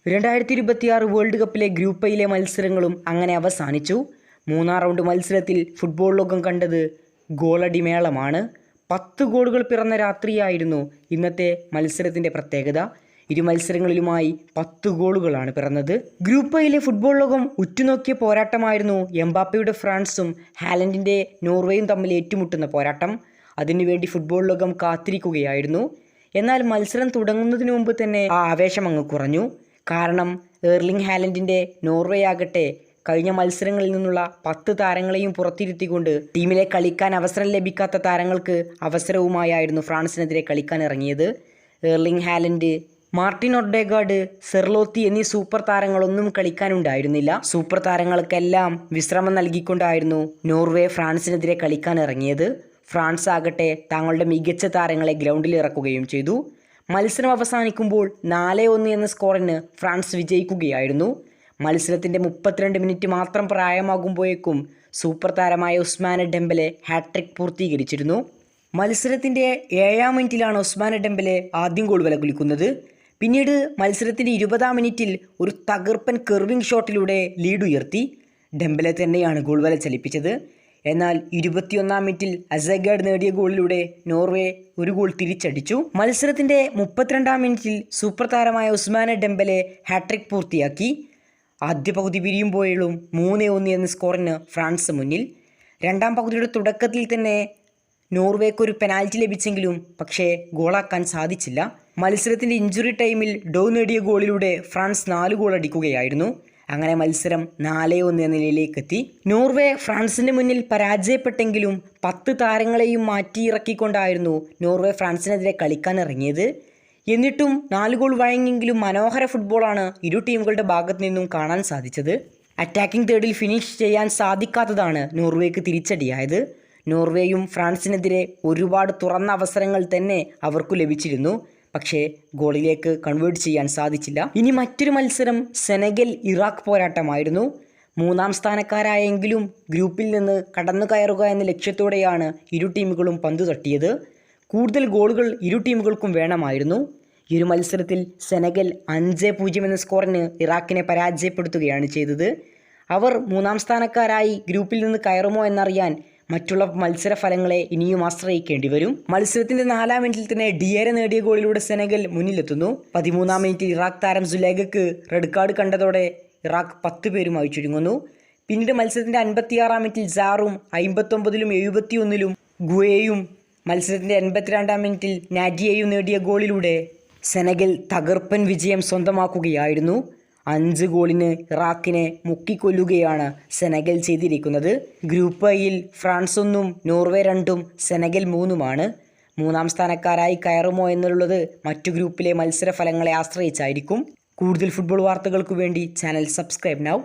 2026 world കപ്പിലെ group ഐയിലെ മത്സരങ്ങളും അങ്ങനെ അവസാനിച്ചു. മൂന്നാം റൗണ്ട് മത്സരത്തിൽ ഫുട്ബോൾ ലോകം കണ്ടത് ഗോളടിമേളമാണ്. 10 ഗോളുകൾ പിറന്ന രാത്രിയായിരുന്നു ഇന്നത്തെ മത്സരത്തിൻ്റെ പ്രത്യേകത. ഇരു മത്സരങ്ങളിലുമായി 10 ഗോളുകളാണ് പിറന്നത്. ഗ്രൂപ്പ് ഐയിലെ ഫുട്ബോൾ ലോകം ഉറ്റുനോക്കിയ പോരാട്ടമായിരുന്നു എംബാപ്പയുടെ ഫ്രാൻസും ഹാലൻഡിൻ്റെ നോർവേയും തമ്മിൽ ഏറ്റുമുട്ടുന്ന പോരാട്ടം. അതിനുവേണ്ടി ഫുട്ബോൾ ലോകം കാത്തിരിക്കുകയായിരുന്നു. എന്നാൽ മത്സരം തുടങ്ങുന്നതിന് മുമ്പ് തന്നെ ആ ആവേശം അങ്ങ് കുറഞ്ഞു. കാരണം എർലിംഗ് ഹാലൻഡിൻ്റെ നോർവേ ആകട്ടെ കഴിഞ്ഞ മത്സരങ്ങളിൽ നിന്നുള്ള 10 താരങ്ങളെയും പുറത്തിരുത്തിക്കൊണ്ട് ടീമിലെ കളിക്കാൻ അവസരം ലഭിക്കാത്ത താരങ്ങൾക്ക് അവസരവുമായായിരുന്നു ഫ്രാൻസിനെതിരെ കളിക്കാൻ ഇറങ്ങിയത്. എർലിംഗ് ഹാലൻഡ്, മാർട്ടിൻ ഒഡേഗാർഡ്, സെർലോത്തി എന്നീ സൂപ്പർ താരങ്ങളൊന്നും കളിക്കാനുണ്ടായിരുന്നില്ല. സൂപ്പർ താരങ്ങൾക്കെല്ലാം വിശ്രമം നൽകിക്കൊണ്ടായിരുന്നു നോർവേ ഫ്രാൻസിനെതിരെ കളിക്കാൻ ഇറങ്ങിയത്. ഫ്രാൻസ് ആകട്ടെ തങ്ങളുടെ മികച്ച താരങ്ങളെ ഗ്രൗണ്ടിൽ ഇറക്കുകയും ചെയ്തു. മത്സരം അവസാനിക്കുമ്പോൾ 4-1 എന്ന സ്കോറിന് ഫ്രാൻസ് വിജയിക്കുകയായിരുന്നു. മത്സരത്തിൻ്റെ 32 മിനിറ്റ് മാത്രം പ്രായമാകുമ്പോഴേക്കും സൂപ്പർ താരമായ ഉസ്മാനെ ഡെംബലെ ഹാട്രിക് പൂർത്തീകരിച്ചിരുന്നു. മത്സരത്തിൻ്റെ 7-ാം മിനിറ്റിലാണ് ഉസ്മാനെ ഡെംബലെ ആദ്യം ഗോൾ വലകുലിക്കുന്നത്. പിന്നീട് മത്സരത്തിൻ്റെ 20-ാം മിനിറ്റിൽ ഒരു തകർപ്പൻ കെർവിംഗ് ഷോട്ടിലൂടെ ലീഡ് ഉയർത്തി. ഡെംബലെ തന്നെയാണ് ഗോൾ വല ചലിപ്പിച്ചത്. എന്നാൽ 21-ാം മിനിറ്റിൽ അസഗാർഡ് നേടിയ ഗോളിലൂടെ നോർവേ ഒരു ഗോൾ തിരിച്ചടിച്ചു. മത്സരത്തിൻ്റെ 32-ാം മിനിറ്റിൽ സൂപ്പർ താരമായ ഉസ്മാനെ ഡെംബലെ ഹാട്രിക് പൂർത്തിയാക്കി. ആദ്യ പകുതി പിരിയുമ്പോഴും 3-1 എന്ന സ്കോറിന് ഫ്രാൻസ് മുന്നിൽ. രണ്ടാം പകുതിയുടെ തുടക്കത്തിൽ തന്നെ നോർവേക്കൊരു പെനാൽറ്റി ലഭിച്ചെങ്കിലും പക്ഷേ ഗോളാക്കാൻ സാധിച്ചില്ല. മത്സരത്തിൻ്റെ ഇഞ്ചുറി ടൈമിൽ ഡോ നേടിയ ഗോളിലൂടെ ഫ്രാൻസ് 4 ഗോൾ അടിക്കുകയായിരുന്നു. അങ്ങനെ മത്സരം 4-1 എന്ന നിലയിലേക്കെത്തി. നോർവേ ഫ്രാൻസിന് മുന്നിൽ പരാജയപ്പെട്ടെങ്കിലും 10 താരങ്ങളെയും മാറ്റിയിറക്കിക്കൊണ്ടായിരുന്നു നോർവേ ഫ്രാൻസിനെതിരെ കളിക്കാൻ ഇറങ്ങിയത്. എന്നിട്ടും 4 ഗോൾ വഴങ്ങിയെങ്കിലും മനോഹര ഫുട്ബോളാണ് ഇരു ടീമുകളുടെ ഭാഗത്തു നിന്നും കാണാൻ സാധിച്ചത്. അറ്റാക്കിംഗ് തേർഡിൽ ഫിനിഷ് ചെയ്യാൻ സാധിക്കാത്തതാണ് നോർവേക്ക് തിരിച്ചടിയായത്. നോർവേയും ഫ്രാൻസിനെതിരെ ഒരുപാട് തുറന്ന അവസരങ്ങൾ തന്നെ അവർക്കു ലഭിച്ചിരുന്നു. പക്ഷേ ഗോളിലേക്ക് കൺവേർട്ട് ചെയ്യാൻ സാധിച്ചില്ല. ഇനി മറ്റൊരു മത്സരം സെനഗൽ ഇറാഖ് പോരാട്ടമായിരുന്നു. 3-ാം സ്ഥാനക്കാരായെങ്കിലും ഗ്രൂപ്പിൽ നിന്ന് കടന്നു കയറുക എന്ന ലക്ഷ്യത്തോടെയാണ് ഇരു ടീമുകളും പന്ത് തട്ടിയത്. കൂടുതൽ ഗോളുകൾ ഇരു ടീമുകൾക്കും വേണമായിരുന്നു. ഈ ഒരു മത്സരത്തിൽ സെനഗൽ 5-0 എന്ന സ്കോറിന് ഇറാഖിനെ പരാജയപ്പെടുത്തുകയാണ് ചെയ്തത്. അവർ 3-ാം സ്ഥാനക്കാരായി ഗ്രൂപ്പിൽ നിന്ന് കയറുമോ എന്നറിയാൻ മറ്റുള്ള മത്സരഫലങ്ങളെ ഇനിയും ആശ്രയിക്കേണ്ടി വരും. മത്സരത്തിൻ്റെ 4-ാം മിനിറ്റിൽ തന്നെ ഡിയേരെ നേടിയ ഗോളിലൂടെ സെനഗൽ മുന്നിലെത്തുന്നു. 13-ാം മിനിറ്റിൽ ഇറാഖ് താരം സുലേഖക്ക് റെഡ് കാർഡ് കണ്ടതോടെ ഇറാഖ് 10 പേരുമായി ചുരുങ്ങുന്നു. പിന്നീട് മത്സരത്തിൻ്റെ 56-ാം മിനിറ്റിൽ സാറും 59-ലും 71-ലും ഗുയയും മത്സരത്തിൻ്റെ 82-ാം മിനിറ്റിൽ നാഡിയയും നേടിയ ഗോളിലൂടെ സെനഗൽ തകർപ്പൻ വിജയം സ്വന്തമാക്കുകയായിരുന്നു. 5 ഗോളിന് ഇറാഖിനെ മുക്കിക്കൊല്ലുകയാണ് സെനഗൽ ചെയ്തിരിക്കുന്നത്. ഗ്രൂപ്പ് ഐയിൽ ഫ്രാൻസ് 1-ഉം നോർവേ 2-ഉം സെനഗൽ 3-ഉമാണ്. 3-ാം സ്ഥാനക്കാരായി കയറുമോ എന്നുള്ളത് മറ്റു ഗ്രൂപ്പിലെ മത്സരഫലങ്ങളെ ആശ്രയിച്ചായിരിക്കും. കൂടുതൽ ഫുട്ബോൾ വാർത്തകൾക്കു വേണ്ടി ചാനൽ സബ്സ്ക്രൈബ് നൗ.